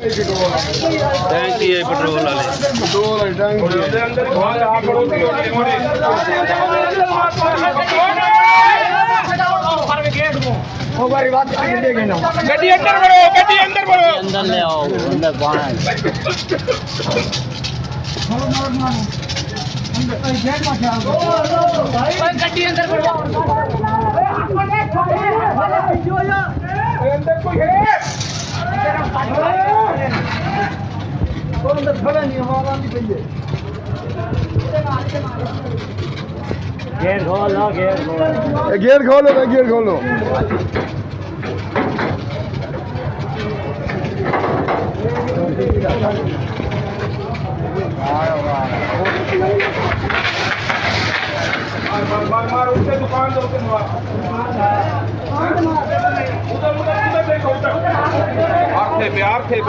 टैंकी है पेट्रोल वाले अंदर ले आओ अंदर बाहर गड्डी अंदर अंदर कोई है अंदर खड़ा नहीं हमारा नहीं चाहिए गेट खोलो गेट खोलो गेट खोलो मार उसके दुकान दो उधर देखो उधर प्यार थे